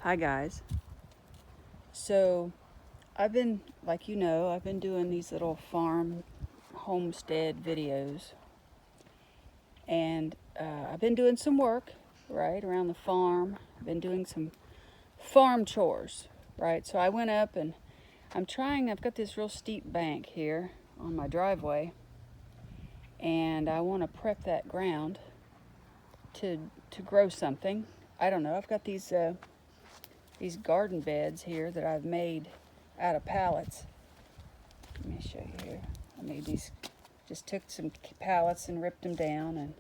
Hi guys. So I've been, like I've been doing these little farm homestead videos, and I've been doing some work, right, around the farm. I've been doing some farm chores, right. So I went up and I've got this real steep bank here on my driveway, and I want to prep that ground to grow something. I don't know. I've got these garden beds here that I've made out of pallets. Let me show you here. I made these, just took some pallets and ripped them down, and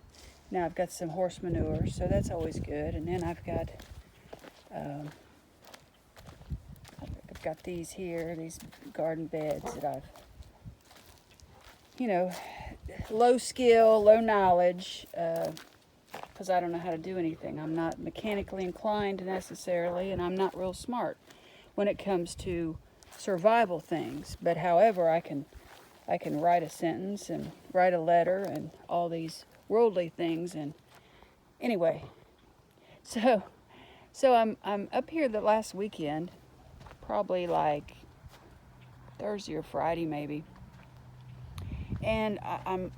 now I've got some horse manure, so that's always good. And then um, I've got these here, these garden beds that I've, you know, low skill, low knowledge, because I don't know how to do anything. I'm not mechanically inclined necessarily, and I'm not real smart when it comes to survival things. But however, I can write a sentence and write a letter and all these worldly things. And anyway, so I'm up here the last weekend, probably like Thursday or Friday maybe, and I'm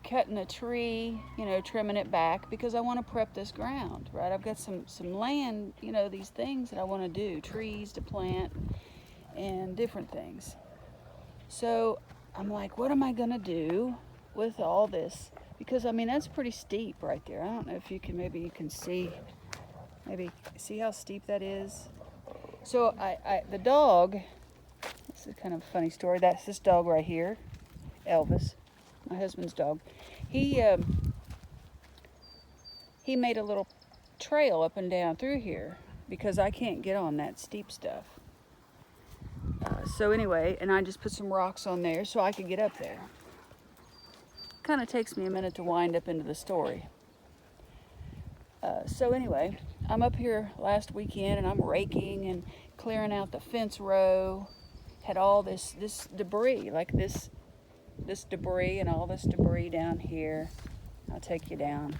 cutting a tree, trimming it back because I want to prep this ground, right? I've got some land, these things that I want to do, trees to plant and different things. So I'm like, what am I gonna do with all this? Because I mean that's pretty steep right there. I don't know if maybe you can see, maybe see how steep that is. So the dog. This is kind of a funny story. That's this dog right here, Elvis, my husband's dog. He he made a little trail up and down through here because I can't get on that steep stuff. So anyway, and I just put some rocks on there so I could get up there. Kind of takes me a minute to wind up into the story. So anyway, I'm up here last weekend and I'm raking and clearing out the fence row. Had all this debris, like this debris and all this debris down here. I'll take you down.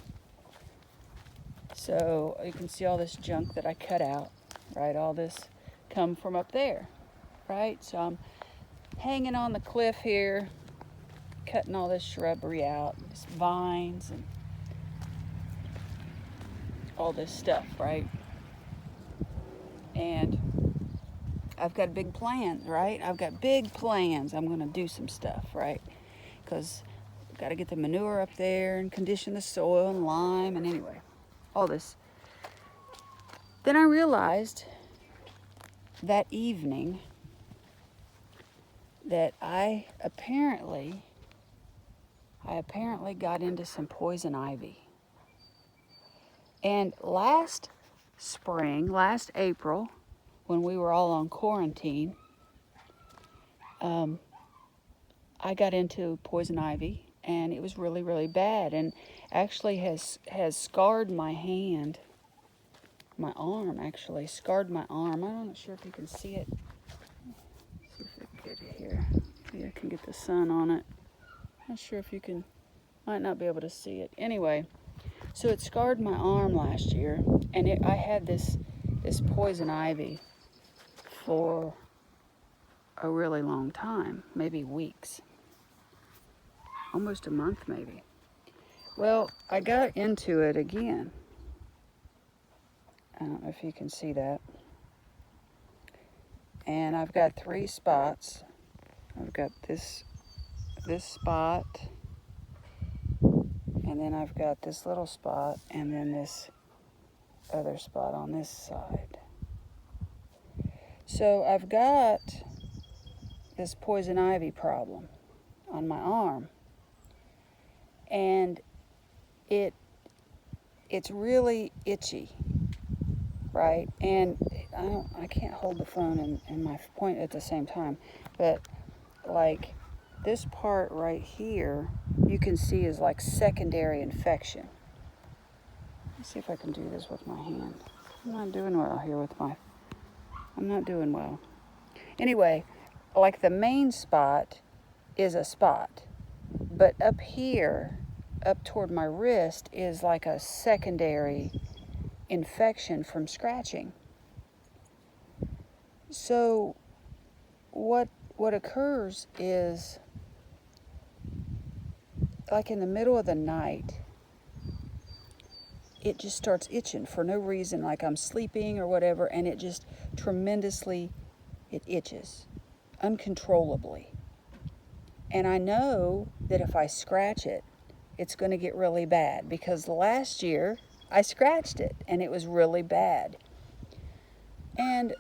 So you can see all this junk that I cut out, right? All this come from up there, right? So I'm hanging on the cliff here, cutting all this shrubbery out, these vines and all this stuff, right? And I've got big plans, right? I've got big plans. I'm going to do some stuff, right? Because I've got to get the manure up there and condition the soil and lime and anyway, all this. Then I realized that evening that I apparently got into some poison ivy. And last April, when we were all on quarantine, I got into poison ivy, and it was really, really bad, and actually has scarred my hand, my arm actually scarred my arm. I'm not sure if you can see it. Let's see if I can get it here. Maybe I can get the sun on it. Not sure if you can. Might not be able to see it. Anyway, so it scarred my arm last year, and I had this poison ivy for a really long time, maybe weeks, almost a month maybe. Well, I got into it again. I don't know if you can see that. And I've got 3 spots. I've got this spot, and then I've got this little spot, and then this other spot on this side. So I've got this poison ivy problem on my arm, and it's really itchy, right? And I can't hold the phone and my point at the same time, but like this part right here, you can see is like secondary infection. Let's see if I can do this with my hand. I'm not doing well here I'm not doing well. Anyway, like the main spot is a spot, but up here, up toward my wrist, is like a secondary infection from scratching. So what occurs is, like in the middle of the night, it just starts itching for no reason, like I'm sleeping or whatever, and it just tremendously, it itches uncontrollably. And I know that if I scratch it, it's going to get really bad, because last year I scratched it and it was really bad. And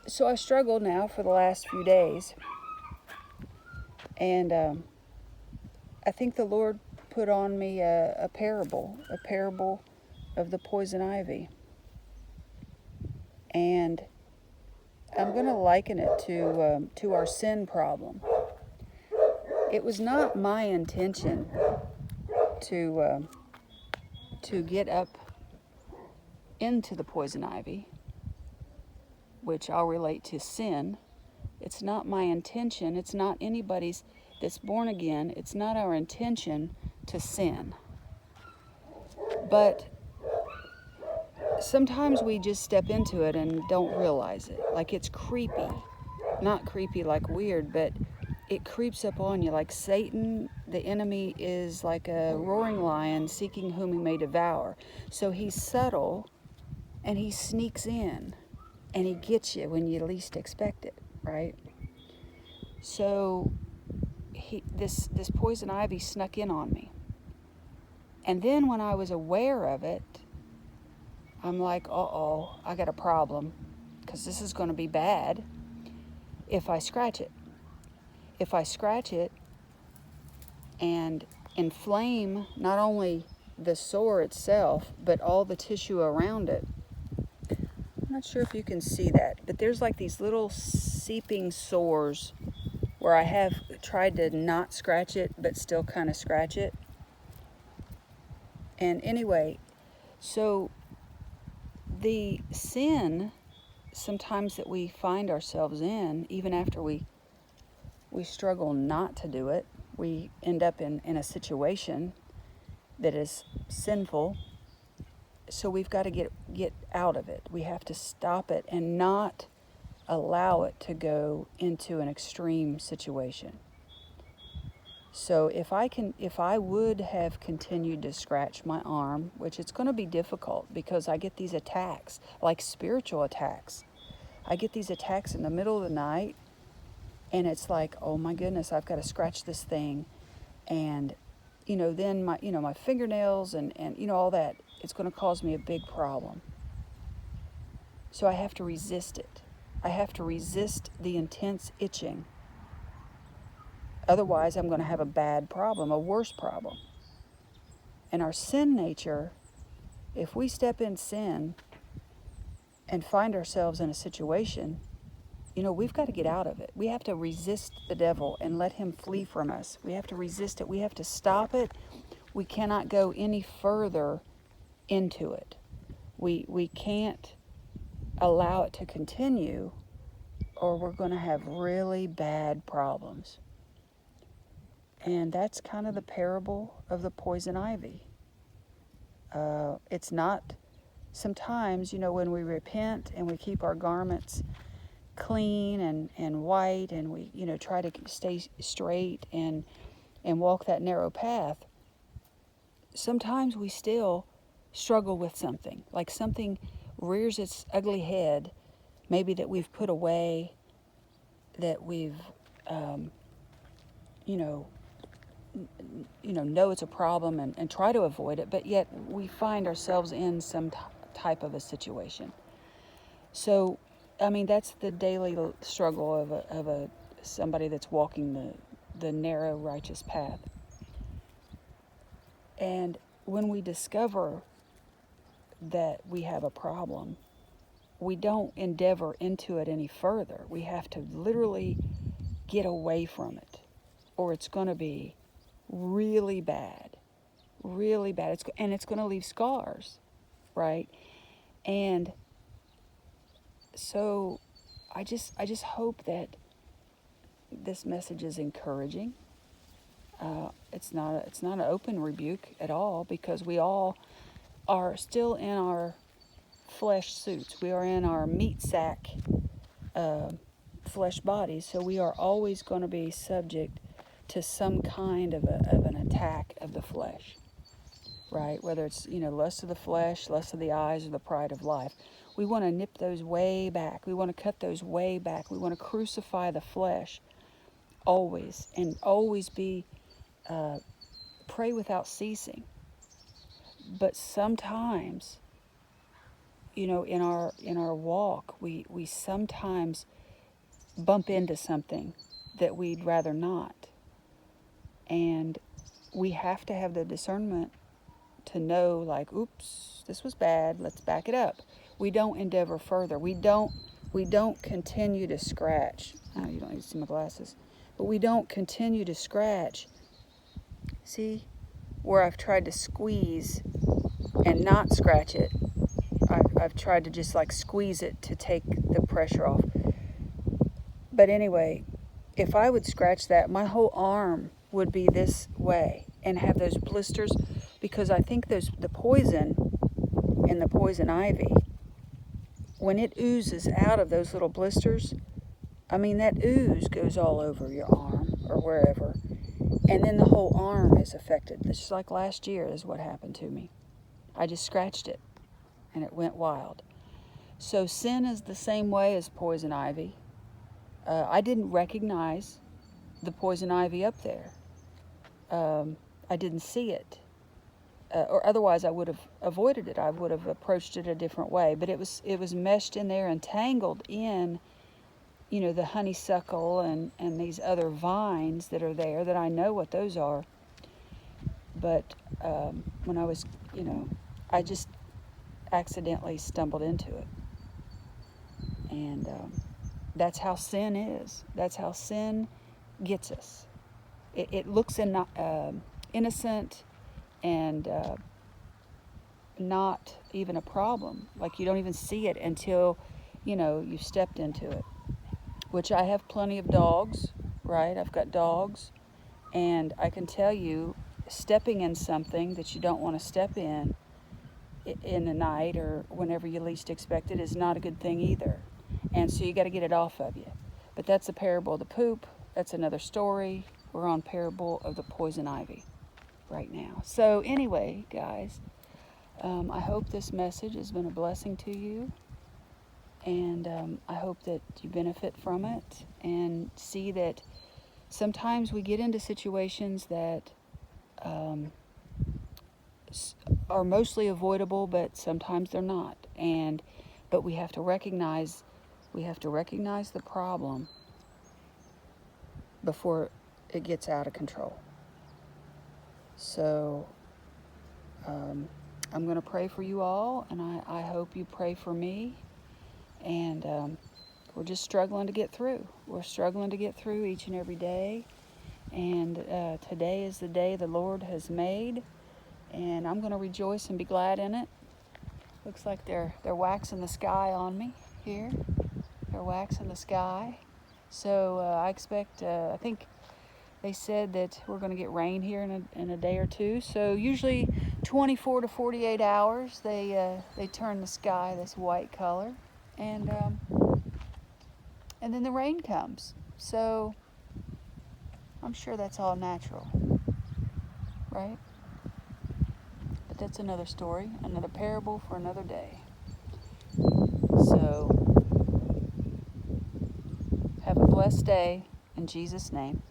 so I struggled now for the last few days. And I think the Lord put on me a parable of the poison ivy. And I'm going to liken it to our sin problem. It was not my intention to get up into the poison ivy, which I'll relate to sin. It's not my intention. It's not anybody's that's born again. It's not our intention to sin. But sometimes we just step into it and don't realize it. Like it's creepy. Not creepy like weird, but it creeps up on you. Like Satan, the enemy, is like a roaring lion seeking whom he may devour. So he's subtle and he sneaks in and he gets you when you least expect it, right? So this poison ivy snuck in on me. And then when I was aware of it, I'm like, uh-oh, I got a problem, because this is going to be bad if I scratch it. If I scratch it and inflame not only the sore itself, but all the tissue around it. I'm not sure if you can see that, but there's like these little seeping sores where I have tried to not scratch it, but still kind of scratch it. And anyway, so the sin sometimes that we find ourselves in, even after we struggle not to do it, we end up in a situation that is sinful. So we've got to get out of it. We have to stop it and not allow it to go into an extreme situation. So if I would have continued to scratch my arm, which it's going to be difficult because I get these attacks, like spiritual attacks. I get these attacks in the middle of the night, and it's like, oh my goodness, I've got to scratch this thing. And, then my fingernails and all that, it's going to cause me a big problem. So I have to resist it. I have to resist the intense itching. Otherwise, I'm going to have a bad problem, a worse problem. And our sin nature, if we step in sin and find ourselves in a situation, we've got to get out of it. We have to resist the devil and let him flee from us. We have to resist it. We have to stop it. We cannot go any further into it. We can't allow it to continue, or we're going to have really bad problems. And that's kind of the parable of the poison ivy. It's not, sometimes, when we repent and we keep our garments clean and white, and we, try to stay straight and walk that narrow path, sometimes we still struggle with something. Like something rears its ugly head, maybe that we've put away, that we've, know it's a problem and try to avoid it, but yet we find ourselves in some type of a situation. So, that's the daily struggle of somebody that's walking the narrow righteous path. And when we discover that we have a problem, we don't endeavor into it any further. We have to literally get away from it, or it's going to be really bad, really bad. It's going to leave scars, right? And so I just hope that this message is encouraging. It's not an open rebuke at all, because we all are still in our flesh suits. We are in our meat sack flesh bodies, so we are always going to be subject to some kind of an attack of the flesh, right? Whether it's, lust of the flesh, lust of the eyes, or the pride of life. We want to nip those way back. We want to cut those way back. We want to crucify the flesh always, and always pray without ceasing. But sometimes, in our walk, we sometimes bump into something that we'd rather not. And we have to have the discernment to know, like, oops, this was bad, let's back it up. We don't endeavor further. We don't continue to scratch. Oh, you don't need to see my glasses. But we don't continue to scratch. See, where I've tried to squeeze and not scratch it, I've tried to just like squeeze it to take the pressure off. But anyway, if I would scratch that, my whole arm would be this way and have those blisters, because I think the poison in the poison ivy, when it oozes out of those little blisters, I mean, that ooze goes all over your arm or wherever, and then the whole arm is affected. Just like last year is what happened to me. I just scratched it and it went wild. So sin is the same way as poison ivy. I didn't recognize the poison ivy up there. I didn't see it. Or otherwise I would have avoided it. I would have approached it a different way. But it was meshed in there and tangled in, the honeysuckle and these other vines that are there, that I know what those are. But when I was, I just accidentally stumbled into it. And that's how sin is. That's how sin gets us. It looks innocent and not even a problem. Like you don't even see it until, you've stepped into it. Which I have plenty of dogs, right? I've got dogs. And I can tell you, stepping in something that you don't want to step in the night or whenever you least expect it is not a good thing either. And so you got to get it off of you. But that's the parable of the poop. That's another story. We're on parable of the poison ivy right now. So anyway, guys, I hope this message has been a blessing to you. And I hope that you benefit from it and see that sometimes we get into situations that are mostly avoidable, but sometimes they're not. But we have to recognize the problem before it gets out of control. So I'm going to pray for you all, and I hope you pray for me. And we're just struggling to get through. We're struggling to get through each and every day. And today is the day the Lord has made. And I'm going to rejoice and be glad in it. Looks like they're waxing the sky on me here. They're waxing the sky. So I expect, I think they said that we're going to get rain here in a day or two. So usually 24 to 48 hours, they turn the sky this white color. And then the rain comes. So I'm sure that's all natural, right? But that's another story, another parable for another day. So have a blessed day in Jesus' name.